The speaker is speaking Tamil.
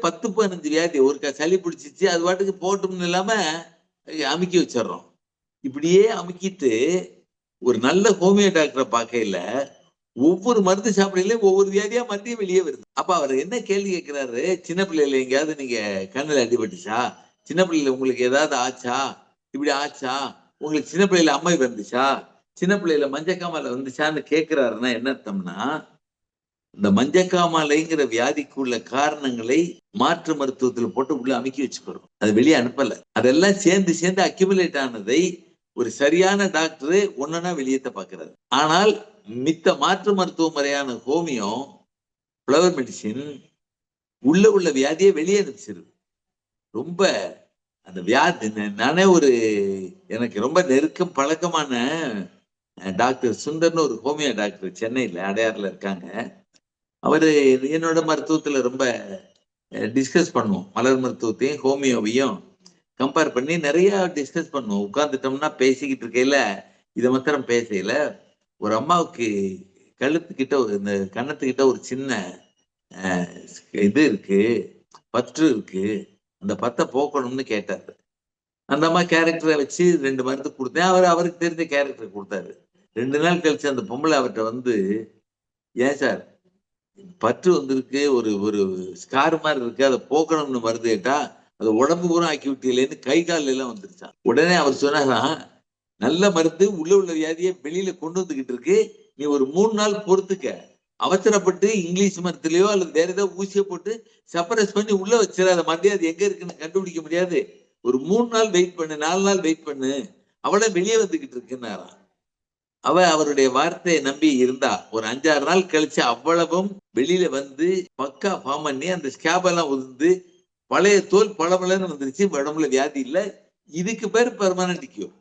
10-15 வியாதி ஒரு சளி பிடிச்சிச்சு அது பாட்டுக்கு போட்டும்னு இல்லாம அமுக்கி வச்சிடறோம். இப்படியே அமுக்கிட்டு ஒரு நல்ல ஹோமியோ டாக்டரை பார்க்கையில ஒவ்வொரு மருந்து சாப்பிடையில ஒவ்வொரு வியாதியா மத்திய வெளியே வருது. அப்ப அவர் என்ன கேள்வி கேட்கிறாரு, சின்ன பிள்ளைல எங்கேயாவது நீங்க கண்ணுல அடிபட்டுச்சா, சின்ன பிள்ளைல உங்களுக்கு ஏதாவது ஆச்சா, இப்படி ஆச்சா, உங்களுக்கு சின்ன பிள்ளைல அம்மை வந்துச்சா, சின்ன பிள்ளைல மஞ்சக்காமலை வந்துச்சான்னு கேட்கிறாருன்னா என்ன அர்த்தம்னா, இந்த மஞ்சக்காமலைங்கிற வியாதிக்குள்ள காரணங்களை மாற்று மருத்துவத்தில் போட்டு உள்ள அமுக்கி வச்சுக்கிறோம். அது வெளியே அனுப்பல. அதெல்லாம் சேர்ந்து அக்யூமுலேட் ஆனதை ஒரு சரியான டாக்டர் ஒன்னா வெளியேற்ற பாக்குறாரு. ஆனால் மித்த மாற்று மருத்துவ முறையான ஹோமியோ, ஃப்ளவர் மெடிசின் உள்ள வியாதியை வெளியே அனுப்பிச்சிருது. ரொம்ப அந்த வியாதி நானே எனக்கு ரொம்ப நெருக்கம் பழக்கமான டாக்டர் சுந்தர்னு ஒரு ஹோமியோ டாக்டர் சென்னையில அடையாறுல இருக்காங்க. அவரு என்னோட மருத்துவத்துல ரொம்ப டிஸ்கஸ் பண்ணுவோம். மலர் மருத்துவத்தையும் ஹோமியோவையும் கம்பேர் பண்ணி நிறைய டிஸ்கஸ் பண்ணுவோம். உட்கார்ந்துட்டோம்னா பேசிக்கிட்டு இருக்கையில இதை மாத்திரம் பேசையில ஒரு அம்மாவுக்கு கழுத்துக்கிட்ட இந்த கன்னத்துக்கிட்ட ஒரு சின்ன இது இருக்கு, பற்று இருக்கு, அந்த பத்தை போக்கணும்னு கேட்டாரு. அந்த அம்மா கேரக்டரை வச்சு 2 மருந்து கொடுத்தேன். அவருக்கு தெரிஞ்ச கேரக்டர் கொடுத்தாரு. 2 நாள் கழிச்சு அந்த பொம்பளை அவர்கிட்ட ஏன் சார் பற்று வந்திருக்கு, ஒரு ஒரு ஸ்கார் மாதிரி இருக்கு, அதை போக்கணும்னு மருந்து கேட்டா அதை உடம்பு பூரா ஆக்கி விட்டீங்களேன்னு கை காலில எல்லாம் வந்துருச்சான். உடனே அவர் சொன்னாரா, நல்ல மருந்து உள்ள வியாதியை வெளியில கொண்டு வந்துகிட்டு இருக்கு, நீ ஒரு 3 நாள் பொறுத்துக்க, அவசரப்பட்டு இங்கிலீஷ் மருத்துவலையோ அல்லது வேற ஏதாவது ஊசியை போட்டு சப்ரஸ் பண்ணி உள்ள வச்சிடாத, மறுபடியும் அது எங்க இருக்குன்னு கண்டுபிடிக்க முடியாது, ஒரு 3 நாள் வெயிட் பண்ணு, 4 நாள் வெயிட் பண்ணு, அவளை வெளியே வந்துகிட்டு இருக்குன்னாரா. அவருடைய வார்த்தையை நம்பி இருந்தா ஒரு 5-6 நாள் கழிச்சு அவ்வளவும் வெளியில பக்கா ஃபார்ம் பண்ணி அந்த ஸ்கேப் எல்லாம் உதிர்ந்து பழைய தோல் பளபளன்னு வந்துருச்சு. உடம்புல வியாதி இல்ல. இதுக்கு பேர் பெர்மனன்ட் கியூர்.